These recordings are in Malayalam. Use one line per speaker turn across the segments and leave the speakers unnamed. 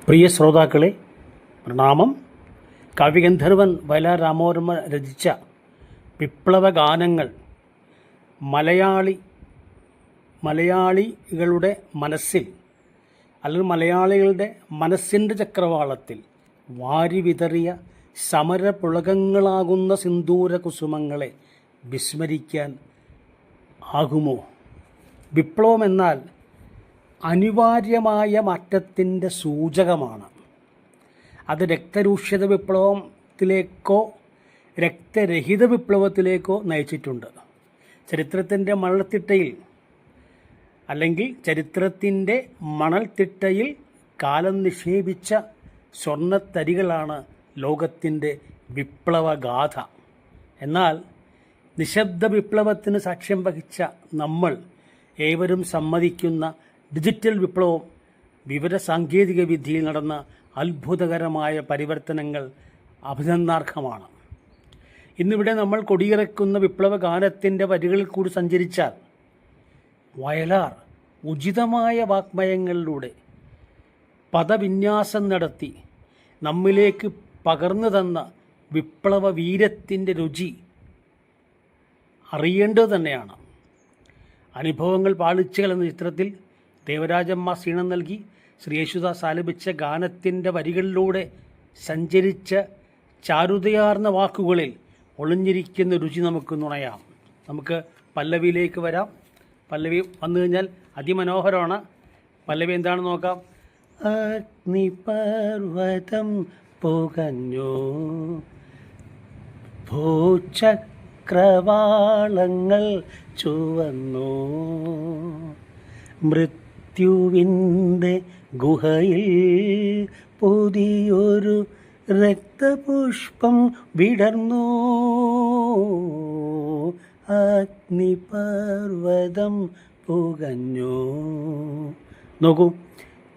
പ്രിയ ശ്രോതാക്കളെ, പ്രണാമം. കവിഗന്ധർവൻ വയലാർ രാമവർമ്മ രചിച്ച വിപ്ലവഗാനങ്ങൾ മലയാളികളുടെ മനസ്സിൽ, അല്ലെങ്കിൽ മലയാളികളുടെ മനസ്സിൻ്റെ ചക്രവാളത്തിൽ വാരി വിതറിയ സമരപുളകങ്ങളാകുന്ന സിന്ദൂര കുസുമങ്ങളെ വിസ്മരിക്കാൻ ആകുമോ? വിപ്ലവം എന്നാൽ അനിവാര്യമായ മാറ്റത്തിൻ്റെ സൂചകമാണ്. അത് രക്തരൂക്ഷിത വിപ്ലവത്തിലേക്കോ രക്തരഹിത വിപ്ലവത്തിലേക്കോ നയിച്ചിട്ടുണ്ട്. ചരിത്രത്തിൻ്റെ മണൽത്തിട്ടയിൽ അല്ലെങ്കിൽ ചരിത്രത്തിൻ്റെ മണൽത്തിട്ടയിൽ കാലം നിക്ഷേപിച്ച സ്വർണ്ണത്തരികളാണ് ലോകത്തിൻ്റെ വിപ്ലവഗാഥ. എന്നാൽ നിശബ്ദ വിപ്ലവത്തിന് സാക്ഷ്യം വഹിച്ച നമ്മൾ ഏവരും സമ്മതിക്കുന്ന ഡിജിറ്റൽ വിപ്ലവം, വിവരസാങ്കേതിക വിദ്യയിൽ നടന്ന അത്ഭുതകരമായ പരിവർത്തനങ്ങൾ അഭിനന്ദനാർഹമാണ്. ഇന്നിവിടെ നമ്മൾ കൊടിയിറക്കുന്ന വിപ്ലവഗാനത്തിൻ്റെ വരികളിൽ കൂടി സഞ്ചരിച്ചാൽ വയലാർ ഉചിതമായ വാഗ്മയങ്ങളിലൂടെ പദവിന്യാസം നടത്തി നമ്മിലേക്ക് പകർന്നു തന്ന വിപ്ലവ വീരത്തിൻ്റെ രുചി അറിയേണ്ടത് തന്നെയാണ്. അനുഭവങ്ങൾ പാളിച്ചകൾ എന്ന ചിത്രത്തിൽ ദേവരാജമ്മ ഈണം നൽകി ശ്രീ യേശുദാസ് ആലപിച്ച ഗാനത്തിൻ്റെ വരികളിലൂടെ സഞ്ചരിച്ച ചാരുതയാർന്ന വാക്കുകളിൽ ഒളിഞ്ഞിരിക്കുന്ന രുചി നമുക്ക് നുണയാം. നമുക്ക് പല്ലവിയിലേക്ക് വരാം. പല്ലവി വന്നു കഴിഞ്ഞാൽ അതിമനോഹരമാണ്. പല്ലവി എന്താണെന്ന് നോക്കാം. അഗ്നിപർവതം പുകഞ്ഞു, ഭൂചക്രവാളങ്ങൾ ചുവന്നു, മൃത്യുവിൻ്റെ ഗുഹയിൽ പുതിയൊരു രക്തപുഷ്പം വിടർന്നു, അഗ്നിപർവതം പുകഞ്ഞു. നോക്കൂ,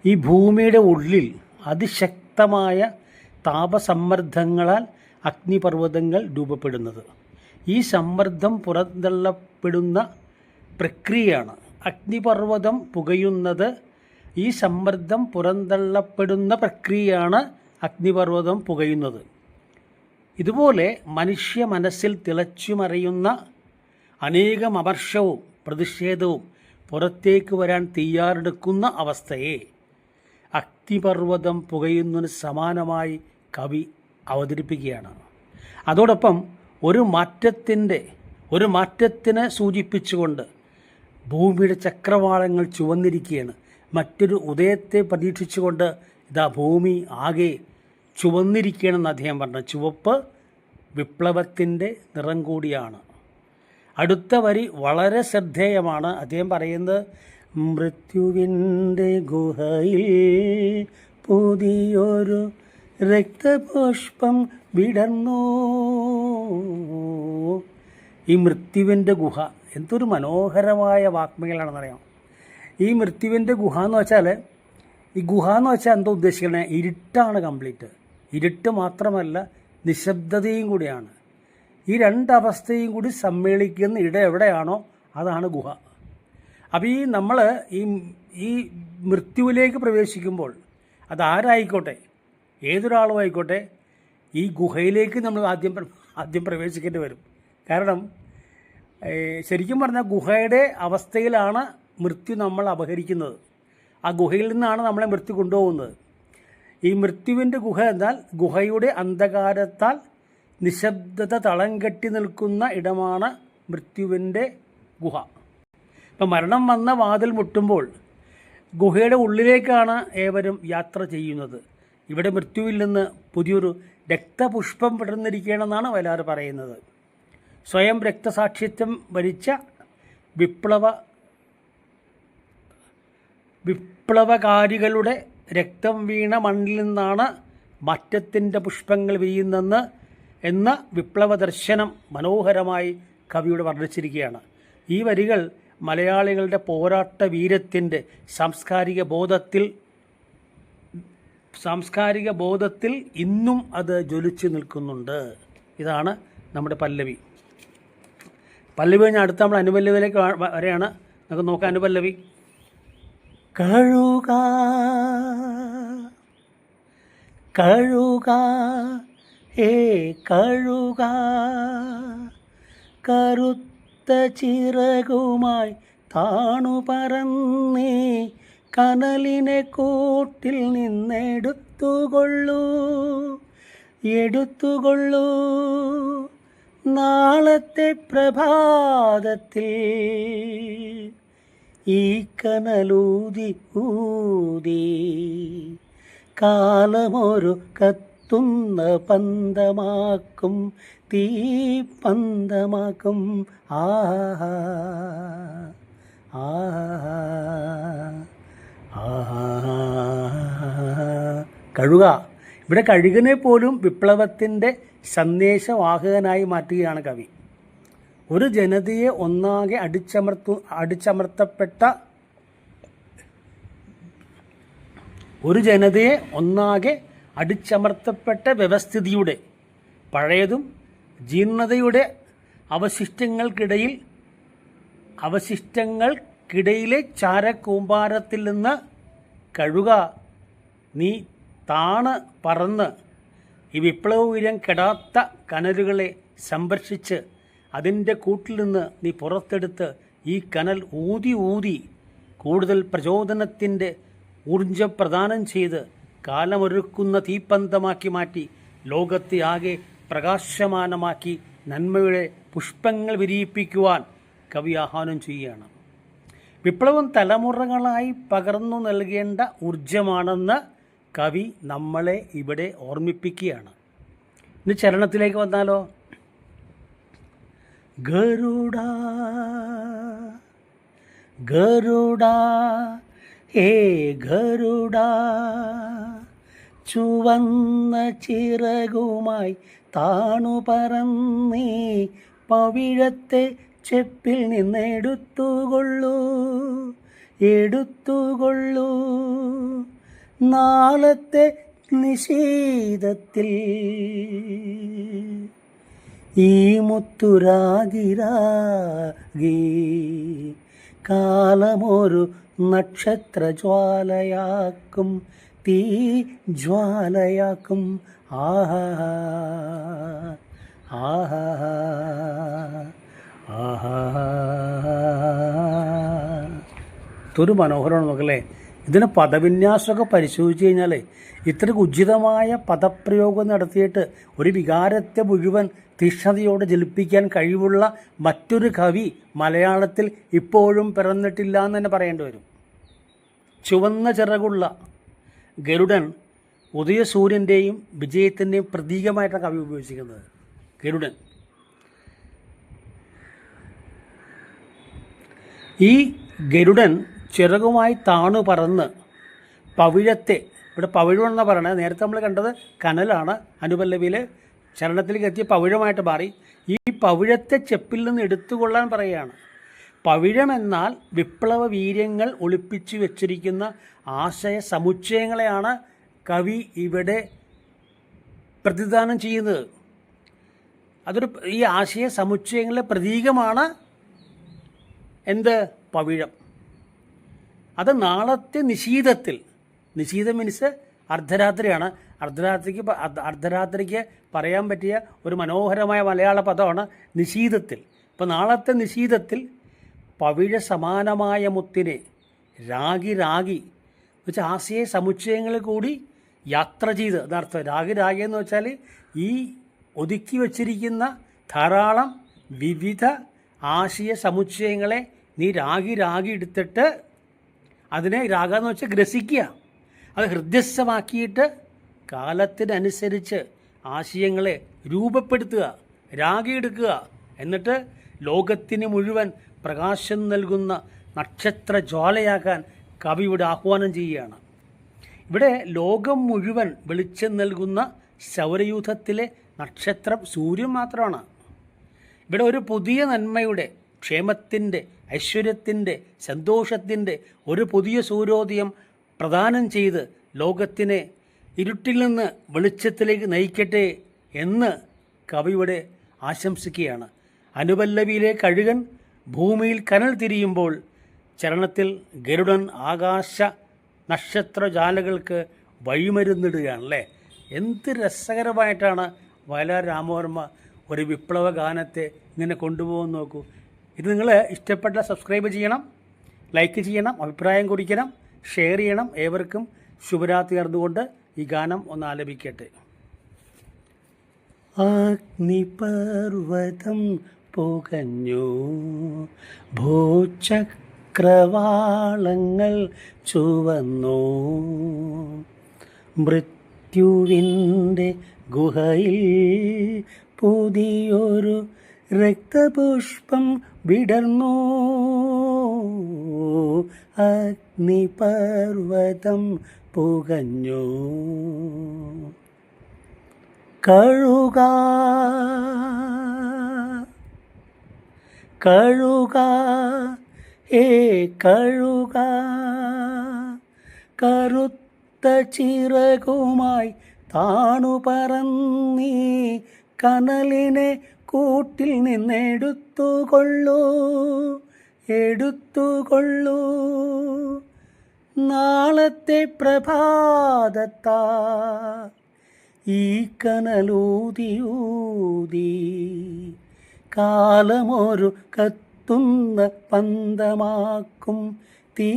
ഈ ഭൂമിയുടെ ഉള്ളിൽ അതിശക്തമായ താപസമ്മർദ്ദങ്ങളാൽ അഗ്നിപർവ്വതങ്ങൾ രൂപപ്പെടുന്നത്. ഈ സമ്മർദ്ദം പുറന്തള്ളപ്പെടുന്ന പ്രക്രിയയാണ് അഗ്നിപർവ്വതം പുകയുന്നത്. ഈ സമ്മർദ്ദം പുറന്തള്ളപ്പെടുന്ന പ്രക്രിയയാണ് അഗ്നിപർവ്വതം പുകയുന്നത്. ഇതുപോലെ മനുഷ്യ മനസ്സിൽ തിളച്ചുമറിയുന്ന അനേകം അമർഷവും പ്രതിഷേധവും പുറത്തേക്ക് വരാൻ തയ്യാറെടുക്കുന്ന അവസ്ഥയെ അഗ്നിപർവ്വതം പുകയുന്നതിന് സമാനമായി കവി അവതരിപ്പിക്കുകയാണ്. അതോടൊപ്പം ഒരു മാറ്റത്തിനെ സൂചിപ്പിച്ചുകൊണ്ട് ഭൂമിയുടെ ചക്രവാളങ്ങൾ ചുവന്നിരിക്കുകയാണ്. മറ്റൊരു ഉദയത്തെ പ്രതീക്ഷിച്ചുകൊണ്ട് ഇതാ ഭൂമി ആകെ ചുവന്നിരിക്കുകയാണെന്ന് അദ്ദേഹം പറഞ്ഞു. ചുവപ്പ് വിപ്ലവത്തിൻ്റെ നിറം കൂടിയാണ്. അടുത്ത വരി വളരെ ശ്രദ്ധേയമാണ്. അദ്ദേഹം പറയുന്നത്, മൃത്യുവിൻ്റെ ഗുഹയിൽ പുതിയൊരു രക്തപുഷ്പം വിടർന്നു. ഈ മൃത്യുവിൻ്റെ ഗുഹ എന്തൊരു മനോഹരമായ വാഗ്മികളാണെന്നറിയാം. ഈ മൃത്യുവിൻ്റെ ഗുഹ എന്ന് വെച്ചാൽ, ഈ ഗുഹ എന്ന് വെച്ചാൽ എന്താ ഉദ്ദേശിക്കുന്നത്? ഇരുട്ടാണ്, കംപ്ലീറ്റ് ഇരുട്ട് മാത്രമല്ല നിശബ്ദതയും കൂടിയാണ്. ഈ രണ്ടവസ്ഥയും കൂടി സമ്മേളിക്കുന്ന ഇടം എവിടെയാണോ അതാണ് ഗുഹ. അപ്പോൾ നമ്മൾ ഈ മൃത്യുവിലേക്ക് പ്രവേശിക്കുമ്പോൾ അതാരായിക്കോട്ടെ, ഏതൊരാളും ആയിക്കോട്ടെ, ഈ ഗുഹയിലേക്ക് നമ്മൾ ആദ്യം പ്രവേശിക്കേണ്ടി വരും. കാരണം ശരിക്കും പറഞ്ഞാൽ ഗുഹയുടെ അവസ്ഥയിലാണ് മൃത്യു നമ്മൾ അപഹരിക്കുന്നത്. ആ ഗുഹയിൽ നിന്നാണ് നമ്മളെ മൃത്യു കൊണ്ടുപോകുന്നത്. ഈ മൃത്യുവിൻ്റെ ഗുഹ എന്നാൽ ഗുഹയുടെ അന്ധകാരത്താൽ നിശബ്ദത തളം കെട്ടി നിൽക്കുന്ന ഇടമാണ് മൃത്യുവിൻ്റെ ഗുഹ. ഇപ്പം മരണം വന്ന വാതിൽ മുട്ടുമ്പോൾ ഗുഹയുടെ ഉള്ളിലേക്കാണ് ഏവരും യാത്ര ചെയ്യുന്നത്. ഇവിടെ മൃത്യുവിൽ നിന്ന് പുതിയൊരു രക്തപുഷ്പം വിടർന്നിരിക്കുകയാണെന്നാണ് വയലാർ പറയുന്നത്. സ്വയം രക്തസാക്ഷിത്വം വരിച്ച വിപ്ലവകാരികളുടെ രക്തം വീണ മണ്ണിൽ നിന്നാണ് മാറ്റത്തിൻ്റെ പുഷ്പങ്ങൾ വിരിയുന്നെന്ന് എന്ന വിപ്ലവ ദർശനം മനോഹരമായി കവിയുടെ വർണ്ണിച്ചിരിക്കുകയാണ്. ഈ വരികൾ മലയാളികളുടെ പോരാട്ട വീരത്തിൻ്റെ സാംസ്കാരിക ബോധത്തിൽ ഇന്നും അത് ജ്വലിച്ചു നിൽക്കുന്നുണ്ട്. ഇതാണ് നമ്മുടെ പല്ലവി. പല്ലവി കഴിഞ്ഞാൽ അടുത്ത നമ്മൾ അനുപല്ലവിയിലേക്ക് വരെയാണ്. നമുക്ക് നോക്കാം അനുപല്ലവി. കഴുക കഴുക ഹേ കഴുക, കറുത്ത ചിറകുമായി താണു പറന്നേ കനലിനെ കൂട്ടിൽ നിന്നെടുത്തുകൊള്ളൂ, എടുത്തുകൊള്ളൂ. നാളത്തെ പ്രഭാതത്തിൽ ഈ കനലൂതി ഊതി കാലമൊരു കത്തുന്ന പന്തമാക്കും, തീ പന്തമാക്കും. ആഹാ ആഹാ ആഹാ. കഴുക, ഇവിടെ കഴുകനെ പോലും വിപ്ലവത്തിൻ്റെ സന്ദേശവാഹകനായി മാറ്റുകയാണ് കവി. ഒരു ജനതയെ ഒന്നാകെ അടിച്ചമർത്തപ്പെട്ട വ്യവസ്ഥിതിയുടെ പഴയതും ജീർണതയുടെ അവശിഷ്ടങ്ങൾക്കിടയിലെ ചാരക്കൂമ്പാരത്തിൽ നിന്ന് കഴുക നീ താണ് പറന്ന് ഈ വിപ്ലവവീര്യം കെടാത്ത കനലുകളെ സംരക്ഷിച്ച് അതിൻ്റെ കൂട്ടിൽ നിന്ന് നീ പുറത്തെടുത്ത് ഈ കനൽ ഊതി ഊതി കൂടുതൽ പ്രചോദനത്തിൻ്റെ ഊർജം പ്രദാനം ചെയ്ത് കാലമൊരുക്കുന്ന തീപ്പന്തമാക്കി മാറ്റി ലോകത്തെ ആകെ പ്രകാശമാനമാക്കി നന്മയുടെ പുഷ്പങ്ങൾ വിരിയിപ്പിക്കുവാൻ കവി ആഹ്വാനം ചെയ്യുകയാണ്. വിപ്ലവം തലമുറകളായി പകർന്നു നൽകേണ്ട ഊർജമാണെന്ന് കവി നമ്മളെ ഇവിടെ ഓർമ്മിപ്പിക്കുകയാണ്. ഇനി ചരണത്തിലേക്ക് വന്നാലോ. ഗരുഡ ഗരുഡ ഹേ ഗരുഡ, ചുവന്ന ചിറകുമായി താണു പറന്നേ പവിഴത്തെ ചെപ്പിൽ നിന്നെടുത്തുകൊള്ളൂ, എടുത്തുകൊള്ളൂ. നാളത്തെ നിശീതത്തിൽ ഈ മുത്തുരാഗിരാഗി കാലമൊരു നക്ഷത്രജ്വാലയാക്കും, തീ ജ്വാലയാക്കും. ആഹാ ആഹാ ആഹാ. ഇതൊരു മനോഹരമാണ് നോക്കല്ലേ. ഇതിന് പദവിന്യാസമൊക്കെ പരിശോധിച്ച് കഴിഞ്ഞാൽ ഇത്രയ്ക്ക് ഉചിതമായ പദപ്രയോഗം നടത്തിയിട്ട് ഒരു വികാരത്തെ മുഴുവൻ തീക്ഷ്ണതയോടെ ജലിപ്പിക്കാൻ കഴിവുള്ള മറ്റൊരു കവി മലയാളത്തിൽ ഇപ്പോഴും പിറന്നിട്ടില്ല എന്ന് തന്നെ പറയേണ്ടി വരും. ചുവന്ന ചിറകുള്ള ഗരുഡൻ ഉദയസൂര്യൻ്റെയും വിജയത്തിൻ്റെയും പ്രതീകമായിട്ടാണ് കവി ഉപയോഗിച്ചിരിക്കുന്നത്. ഗരുഡൻ ഈ ഗരുഡൻ ചിറകുമായി താണു പറന്ന് പവിഴത്തെ, ഇവിടെ പവിഴം എന്നാണ് പറയണത്, നേരത്തെ നമ്മൾ കണ്ടത് കനലാണ്, അനുപല്ലവിയിൽ ചരണത്തിലേക്ക് എത്തിയ പവിഴമായിട്ട് മാറി. ഈ പവിഴത്തെ ചെപ്പിൽ നിന്ന് എടുത്തുകൊള്ളാൻ പറയുകയാണ്. പവിഴമെന്നാൽ വിപ്ലവ വീര്യങ്ങൾ ഒളിപ്പിച്ചു വച്ചിരിക്കുന്ന ആശയ സമുച്ചയങ്ങളെയാണ് കവി ഇവിടെ പ്രതിദാനം ചെയ്യുന്നത്. ഈ ആശയ സമുച്ചയങ്ങളുടെ പ്രതീകമാണ് എന്ത്? പവിഴം. അത് നാളത്തെ നിശീതത്തിൽ, നിശീതം മീൻസ് അർദ്ധരാത്രിയാണ്. അർദ്ധരാത്രിക്ക് പറയാൻ പറ്റിയ ഒരു മനോഹരമായ മലയാള പദമാണ് നിശീതത്തിൽ. ഇപ്പോൾ നാളത്തെ നിശീതത്തിൽ പവിഴ സമാനമായ മുത്തിനെ രാഗി വെച്ചാൽ ആശയ സമുച്ചയങ്ങളിൽ കൂടി യാത്ര ചെയ്ത്, എന്നർത്ഥം. രാഗി എന്ന് വെച്ചാൽ ഈ ഒതുക്കി വച്ചിരിക്കുന്ന ധാരാളം വിവിധ ആശയ സമുച്ചയങ്ങളെ നീ രാഗി എടുത്തിട്ട് അതിനെ രാഗമെന്ന് വെച്ചാൽ ഗ്രസിക്കുക, അത് ഹൃദ്യസ്ഥമാക്കിയിട്ട് കാലത്തിനനുസരിച്ച് ആശയങ്ങളെ രൂപപ്പെടുത്തുക, രാഗിയെടുക്കുക. എന്നിട്ട് ലോകത്തിന് മുഴുവൻ പ്രകാശം നൽകുന്ന നക്ഷത്ര ജ്വാലയാക്കാൻ കവിയുടെ ആഹ്വാനം ചെയ്യുകയാണ്. ഇവിടെ ലോകം മുഴുവൻ വെളിച്ചം നൽകുന്ന സൗരയൂഥത്തിലെ നക്ഷത്രം സൂര്യൻ മാത്രമാണ്. ഇവിടെ ഒരു പുതിയ നന്മയുടെ, ക്ഷേമത്തിൻ്റെ, ഐശ്വര്യത്തിൻ്റെ, സന്തോഷത്തിൻ്റെ ഒരു പുതിയ സൂര്യോദയം പ്രദാനം ചെയ്ത് ലോകത്തിനെ ഇരുട്ടിൽ നിന്ന് വെളിച്ചത്തിലേക്ക് നയിക്കട്ടെ എന്ന് കവിയുടെ ആശംസിക്കുകയാണ്. അനുപല്ലവിയിലെ കഴുകൻ ഭൂമിയിൽ കനൽ തിരിയുമ്പോൾ ചരണത്തിൽ ഗരുഡൻ ആകാശ നക്ഷത്രജാലകൾക്ക് വഴിമരുന്നിടുകയാണല്ലേ. എന്ത് രസകരമായിട്ടാണ് വയലാർ രാമവർമ്മ ഒരു വിപ്ലവ ഗാനത്തെ ഇങ്ങനെ കൊണ്ടുപോകുന്ന നോക്കൂ. ഇത് നിങ്ങൾ ഇഷ്ടപ്പെട്ട സബ്സ്ക്രൈബ് ചെയ്യണം, ലൈക്ക് ചെയ്യണം, അഭിപ്രായം കുറിക്കണം, ഷെയർ ചെയ്യണം. ഏവർക്കും ശുഭരാത്രി അറിഞ്ഞുകൊണ്ട് ഈ ഗാനം ഒന്ന് ആലപിക്കട്ടെ. അഗ്നിപർവ്വതം പുകഞ്ഞു, ഭൂചക്രവാളങ്ങൾ ചുവന്നു, മൃത്യുവിൻ്റെ ഗുഹയിൽ പുതിയൊരു രക്തപുഷ്പം വിടർന്നു. അഗ്നിപർവ്വതം പുകഞ്ഞു. കഴുക കഴുക ഹേ കഴുക, കറുത്ത ചിറകുമായി താണു പറന്നീ കനലിനെ കൂട്ടിൽ നിന്നെടുത്തുകൊള്ളൂ, എടുത്തുകൊള്ളൂ. നാളത്തെ പ്രഭാതത്താ ഈ കനലൂതിയൂതി കാലമൊരു കത്തുന്ന പന്തമാക്കും, തീ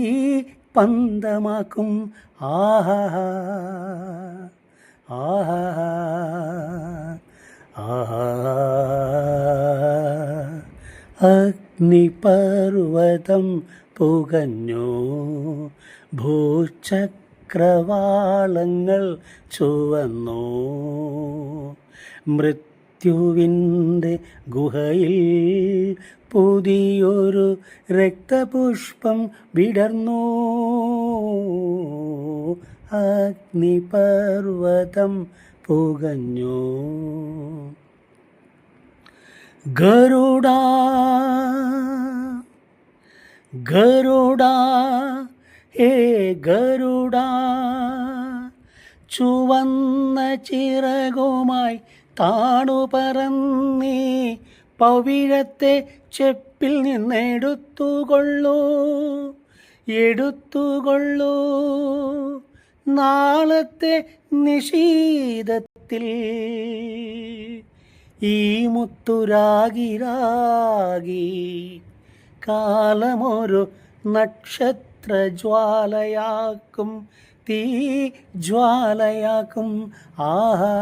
പന്തമാക്കും. ആഹാ ആഹാ ആഹാ. അഗ്നിപർവ്വതം പുകഞ്ഞു, ഭൂചക്രവാളങ്ങൾ ചുവന്നു, മൃത്യുവിൻ്റെ ഗുഹയിൽ പുതിയൊരു രക്തപുഷ്പം വിടർന്നു. അഗ്നിപർവ്വതം പുകഞ്ഞു. ഗരുഡ ഗരുഡ ഹേ ഗരുഡ, ചുവന്ന ചിറകുമായി താണു പറന്നീ പവിഴത്തെ ചെപ്പിൽ നിന്നെടുത്തുകൊള്ളൂ, എടുത്തുകൊള്ളൂ. നാളത്തെ നിശീതത്തിൽ ഈ മുത്തുരാഗിരാഗി കാലമൊരു നക്ഷത്രജ്വാലയാക്കും, തീ ജ്വാലയാക്കും. ആഹാ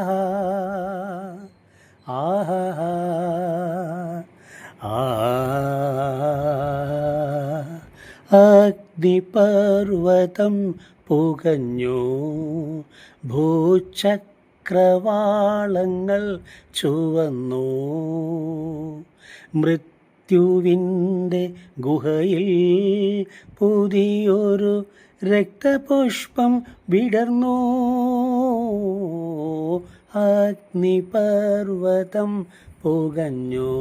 ആഹാ ആഹാ. അഗ്നിപർവ്വതം പുകഞ്ഞു, ഭൂചക്രവാളങ്ങൾ ചുവന്നു, മൃത്യുവിൻ്റെ ഗുഹയിൽ പുതിയൊരു രക്തപുഷ്പം വിടർന്നു. അഗ്നിപർവ്വതം പുകഞ്ഞു.